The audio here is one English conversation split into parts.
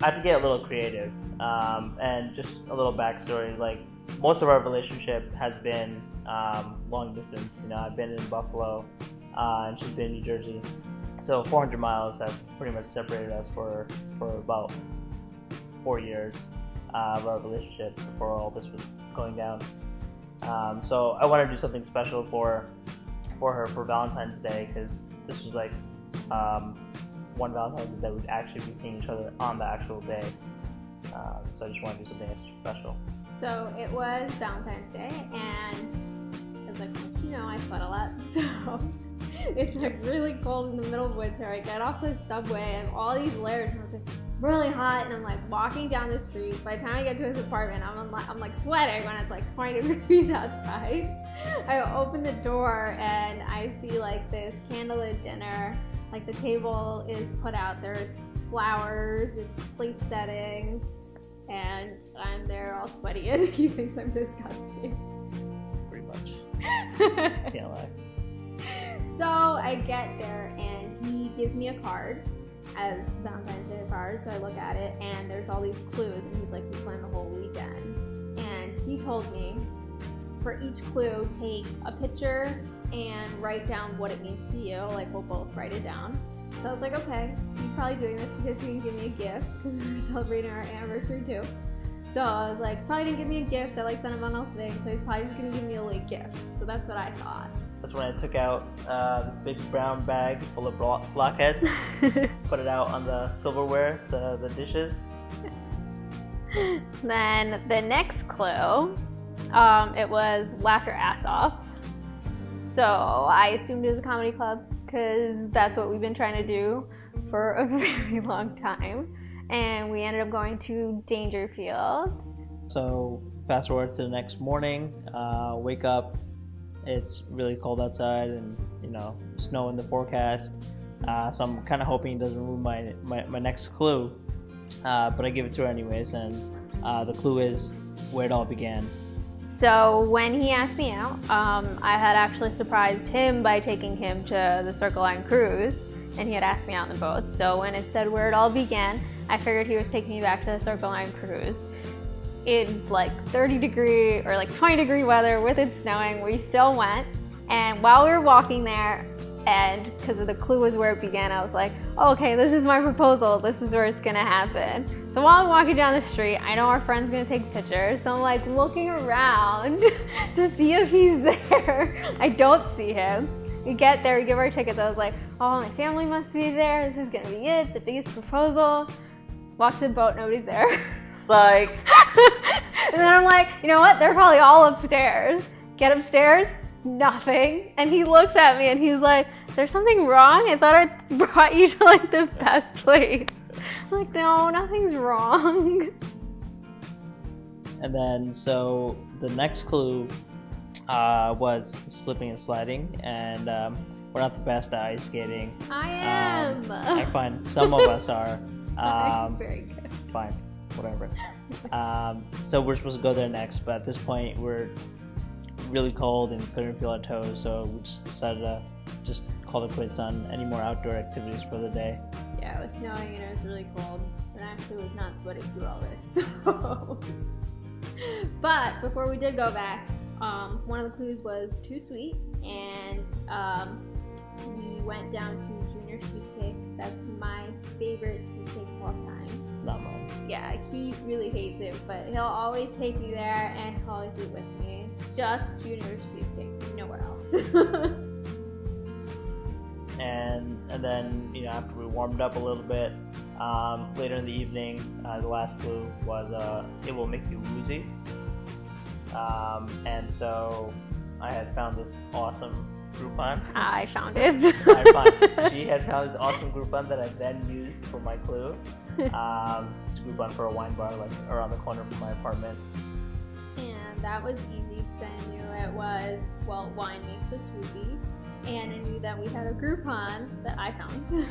I had to get a little creative, and just a little backstory. Like, most of our relationship has been long distance. You know, I've been in Buffalo, and she's been in New Jersey. So 400 miles have pretty much separated us for about 4 years of our relationship before all this was going down. So I wanted to do something special for her for Valentine's Day, because this was like one Valentine's Day that we'd actually be seeing each other on the actual day. So I just wanted to do something extra special. So it was Valentine's Day, and as you know, I sweat a lot, so it's like really cold in the middle of winter. I get off the subway and all these layers, and it's like really hot, and I'm like walking down the street. By the time I get to his apartment, I'm like sweating when it's like 20 degrees outside. I open the door and I see like this candlelit dinner. Like, the table is put out, there's flowers, it's place settings, and I'm there all sweaty and he thinks I'm disgusting. Pretty much. Can't lie. So I get there and he gives me a card as Valentine's Day card, so I look at it and there's all these clues, and he's like, we planned the whole weekend. And he told me for each clue, take a picture and write down what it means to you. Like, we'll both write it down. So I was like, okay, he's probably doing this because he didn't give me a gift, because we were celebrating our anniversary too. So I was like, probably didn't give me a gift. I like sentimental things, so he's probably just gonna give me a late gift. So that's what I thought. That's when I took out the big brown bag full of blockheads, put it out on the silverware, the dishes. Then the next clue, it was laugh your ass off. So I assumed it was a comedy club, because that's what we've been trying to do for a very long time. And we ended up going to Dangerfields. So fast forward to the next morning, wake up, it's really cold outside, and snow in the forecast. So I'm kind of hoping it doesn't ruin my next clue, but I give it to her anyways, and the clue is where it all began. So when he asked me out, I had actually surprised him by taking him to the Circle Line cruise, and he had asked me out on the boat. So when it said where it all began, I figured he was taking me back to the Circle Line cruise. In like 30 degree or like 20 degree weather with it snowing, we still went. And while we were walking there, and because of the clue was where it began, I was like, oh, okay, this is my proposal. This is where it's gonna happen. So while I'm walking down the street, I know our friend's gonna take pictures. So I'm like looking around to see if he's there. I don't see him. We get there, we give our tickets. I was like, oh, my family must be there. This is gonna be it, the biggest proposal. Walk to the boat, nobody's there. Psych. And then I'm like, you know what? They're probably all upstairs. Get upstairs, nothing. And he looks at me and he's like, is there something wrong? I thought I brought you to like the best place. I'm like, no, nothing's wrong. And then, so the next clue was slipping and sliding, and we're not the best at ice skating. I am. I find some of us are. I'm very good. Fine, whatever. So we're supposed to go there next, but at this point we're really cold and couldn't feel our toes, so we just decided to just call it quits on any more outdoor activities for the day. Yeah, it was snowing and it was really cold, and I actually was not sweating through all this. So. But before we did go back, one of the clues was too sweet, and we went down to Junior Cheesecake. That's my favorite cheesecake of all time. Not mine. Yeah, he really hates it, but he'll always take me there and he'll always eat with me. Just Junior Cheesecake, nowhere else. and then after we warmed up a little bit, later in the evening, the last clue was it will make you woozy. And so I had found this awesome Groupon. I found it. She had found this awesome Groupon that I then used for my clue. It's a Groupon for a wine bar like around the corner from my apartment. And that was easy because I knew it was, well, wine makes us woozy. And I knew that we had a Groupon that I found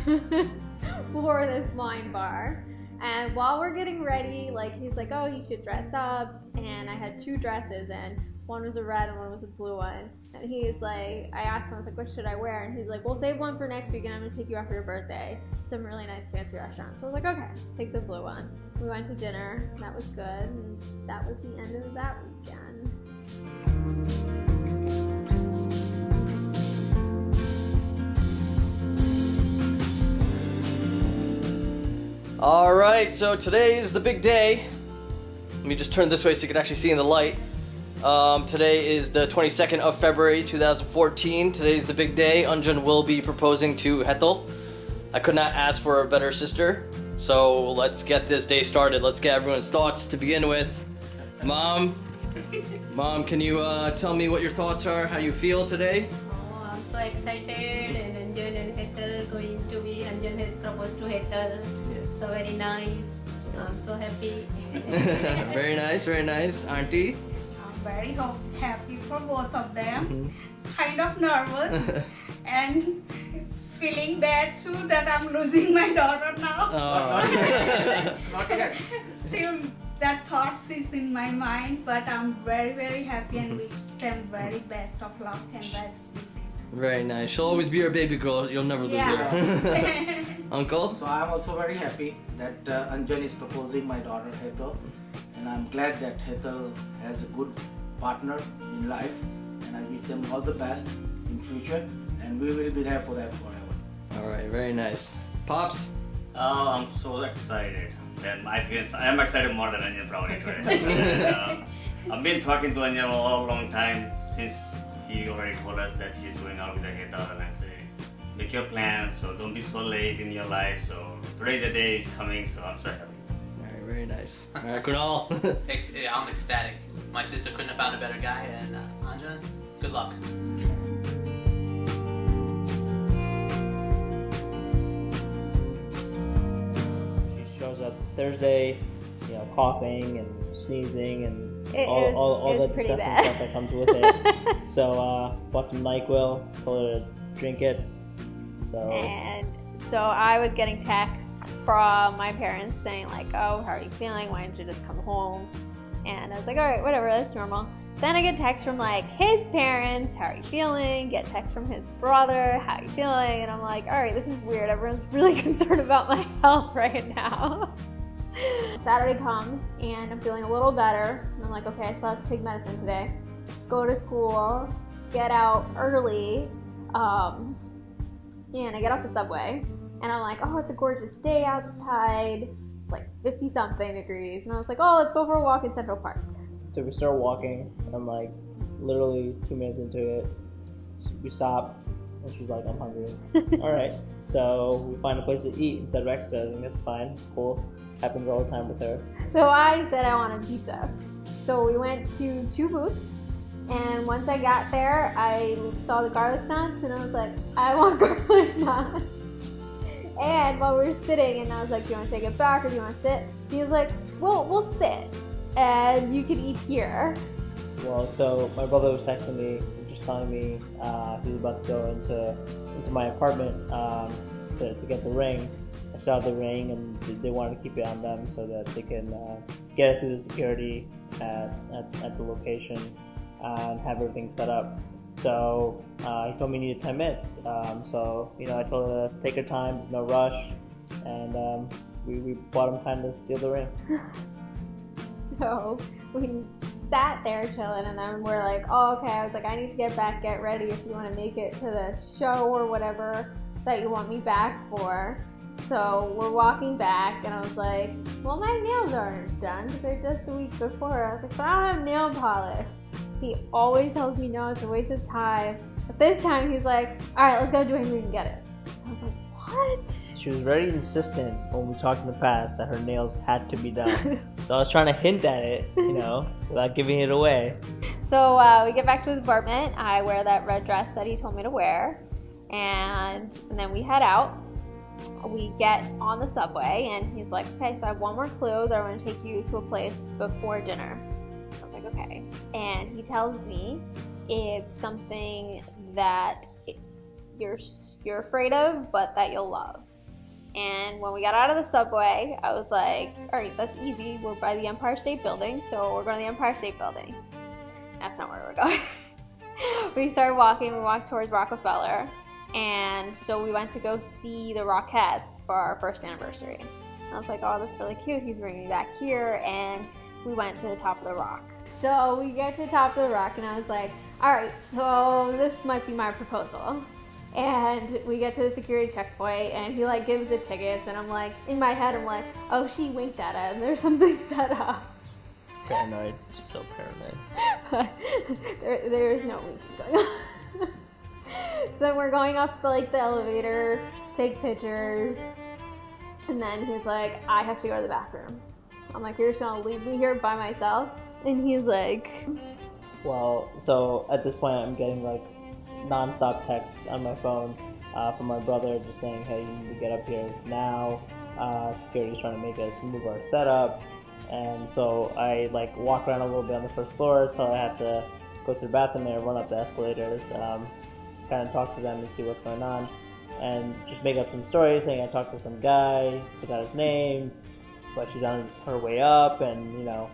for this wine bar. And while we're getting ready, like he's like, oh, you should dress up. And I had 2 dresses, and One was a red and one was a blue one. And he's like, I asked him, I was like, what should I wear? And he's like, well, save one for next week and I'm gonna take you out for your birthday. Some really nice fancy restaurant. So I was like, okay, take the blue one. We went to dinner, and that was good, and that was the end of that weekend. All right, so today is the big day. Let me just turn this way so you can actually see in the light. Today is the 22nd of February 2014. Today is the big day. Anjan will be proposing to Hetal. I could not ask for a better sister. So let's get this day started. Let's get everyone's thoughts to begin with. Mom, can you tell me what your thoughts are, how you feel today? Oh, I'm so excited, and Anjan and Hetal going to be, Anjan has proposed to Hetal. So very nice. I'm so happy. Very nice, very nice. Auntie? I'm very happy for both of them. Kind of nervous and feeling bad too that I'm losing my daughter now. Not yet. Still, that thought is in my mind, but I'm very happy and wish them very best of luck and best wishes. Very nice. She'll always be your baby girl. You'll never lose her. Uncle? So I'm also very happy that Anjan is proposing my daughter Hetal, and I'm glad that Hetal has a good partner in life, and I wish them all the best in future, and we will be there for them forever. All right, very nice. Pops? Oh, I'm so excited. And I guess I am excited more than Anjan probably today. And, I've been talking to Anjan all long time since he already told us that she's going out with the Hetal, and I say, make your plans, so don't be so late in your life. So today the day is coming, so I'm so happy. All right, very nice. All right, Kunal? Yeah, I'm ecstatic. My sister couldn't have found a better guy, and Anjan, good luck. She shows up Thursday, coughing and sneezing and It all was the pretty disgusting bad. stuff that comes with it. So bought some NyQuil, told her to drink it. And so I was getting texts from my parents saying like, oh, how are you feeling? Why didn't you just come home? And I was like, all right, whatever, that's normal. Then I get texts from like his parents, how are you feeling? Get texts from his brother, how are you feeling? And I'm like, all right, this is weird. Everyone's really concerned about my health right now. Saturday comes and I'm feeling a little better. And I'm like, okay, I still have to take medicine today. Go to school, get out early, and I get off the subway. And I'm like, oh, it's a gorgeous day outside. It's like 50 something degrees. And I was like, oh, let's go for a walk in Central Park. So we start walking. I'm like literally 2 minutes into it. We stop and she's like, I'm hungry. All right. So we find a place to eat instead of exercising. That's fine. It's cool. Happens all the time with her. So I said I wanted pizza. So we went to Two Boots. And once I got there, I saw the garlic knots and I was like, I want garlic knots. And while we were sitting, and I was like, do you want to take it back or do you want to sit? He was like, well, we'll sit. And you can eat here. Well, so my brother was texting me, just telling me he was about to go into my apartment to get the ring. I saw the ring, and they wanted to keep it on them so that they can get it through the security at the location and have everything set up. So he told me he needed 10 minutes. So I told her to take her time. There's no rush, and we bought him time to steal the ring. So we sat there chilling, and then we're like, oh, okay. I was like, I need to get ready if you want to make it to the show or whatever that you want me back for. So we're walking back, and I was like, well, my nails aren't done because they're just the week before. I was like, but I don't have nail polish. He always tells me no, it's a waste of time. But this time he's like, all right, let's go to him and get it. I was like, what? She was very insistent when we talked in the past that her nails had to be done. So I was trying to hint at it, without giving it away. So we get back to his apartment. I wear that red dress that he told me to wear. And then we head out. We get on the subway, and he's like, okay, so I have one more clue that I want to take you to a place before dinner. I was like, okay. And he tells me it's something that you're afraid of, but that you'll love. And when we got out of the subway, I was like, all right, that's easy. We're by the Empire State Building, so we're going to the Empire State Building. that's not where we're going. We started walking, we walked towards Rockefeller, and so we went to go see the Rockettes for our first anniversary. And I was like, oh, that's really cute, he's bringing me back here, and we went to the top of the rock. So we get to the top of the rock, and I was like, alright, so this might be my proposal. And we get to the security checkpoint, and he like gives the tickets, and I'm like, in my head, I'm like, oh, she winked at him, there's something set up. Paranoid. She's so paranoid. there is no winking going on. So we're going up the elevator, take pictures, and then he's like, I have to go to the bathroom. I'm like, you're just gonna leave me here by myself? And he's like, Well, so at this point, I'm getting like non-stop texts on my phone from my brother just saying, hey, you need to get up here now. Security's trying to make us move our setup. And so I like walk around a little bit on the first floor until I have to go to the bathroom there, run up the escalators, kind of talk to them and see what's going on, and just make up some stories saying I talked to some guy, forgot his name, but she's on her way up, and you know,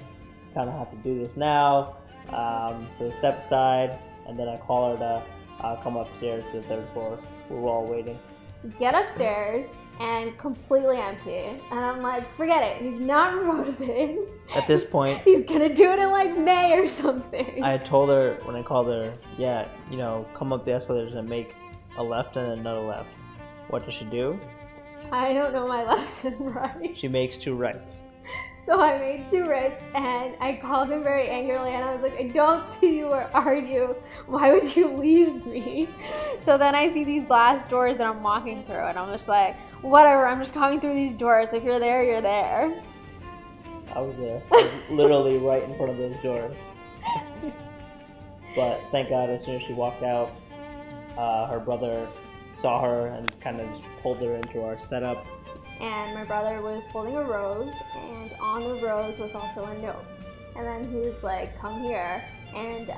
kind of have to do this now. So I step aside, and then I call her to come upstairs to the third floor. We're all waiting. get upstairs, and completely empty. And I'm like, forget it. He's not proposing. At this point, He's gonna do it in like May or something. I told her when I called her, yeah, you know, come up the escalators and make a left and another left. What does she do? I don't know my lesson right. She makes two rights. So I made two rights, and I called him very angrily, and I was like, I don't see you or argue. Why would you leave me? So then I see these glass doors that I'm walking through, and I'm just like, whatever, I'm just coming through these doors. If you're there, you're there. I was there. I was literally right in front of those doors. But thank God, as soon as she walked out, her brother saw her and kind of just pulled her into our setup. And my brother was holding a rose, and on the rose was also a note. And then he was like, come here. And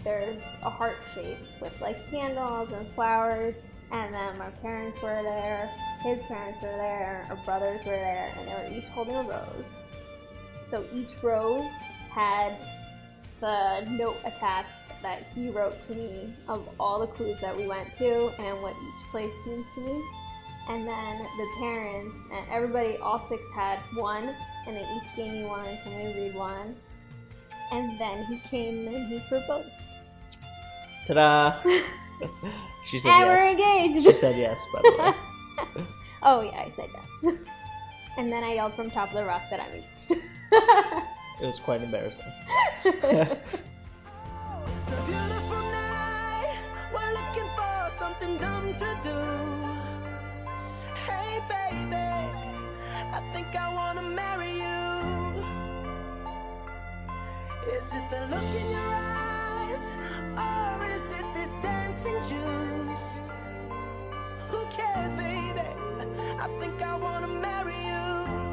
there's a heart shape with like candles and flowers. And then my parents were there, his parents were there, our brothers were there, and they were each holding a rose. So each rose had the note attached that he wrote to me of all the clues that we went to and what each place means to me. And then the parents and everybody, all six had one, and they each gave me one for me to read one. And then he came and he proposed. Ta-da! She said And yes. we're engaged! She said yes, by the way. Oh yeah, I said yes. And then I yelled from top of the rock that I'm engaged. It was quite embarrassing. It's a beautiful night. We're looking for something dumb to do. Hey baby, I think I wanna marry you. Is it the look in your eyes, or is it this dancing juice? Who cares, baby? I think I wanna marry you.